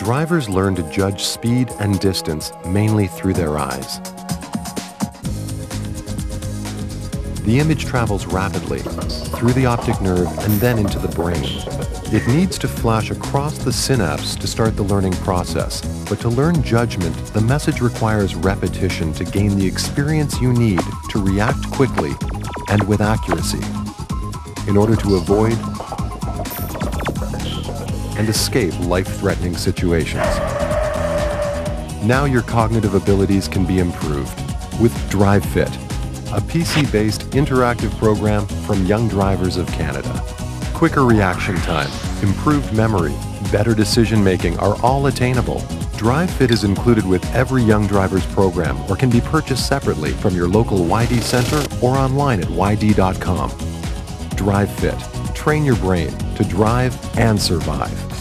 Drivers learn to judge speed and distance mainly through their eyes. The image travels rapidly through the optic nerve and then into the brain. It needs to flash across the synapse to start the learning process, but to learn judgment, the message requires repetition to gain the experience you need to react quickly and with accuracy in order to avoid and escape life-threatening situations. Now your cognitive abilities can be improved with DriveFit, a PC-based interactive program from Young Drivers of Canada. Quicker reaction time, improved memory, better decision-making are all attainable. DriveFit is included with every Young Drivers program or can be purchased separately from your local YD center or online at yd.com. DriveFit. Train your brain to drive and survive.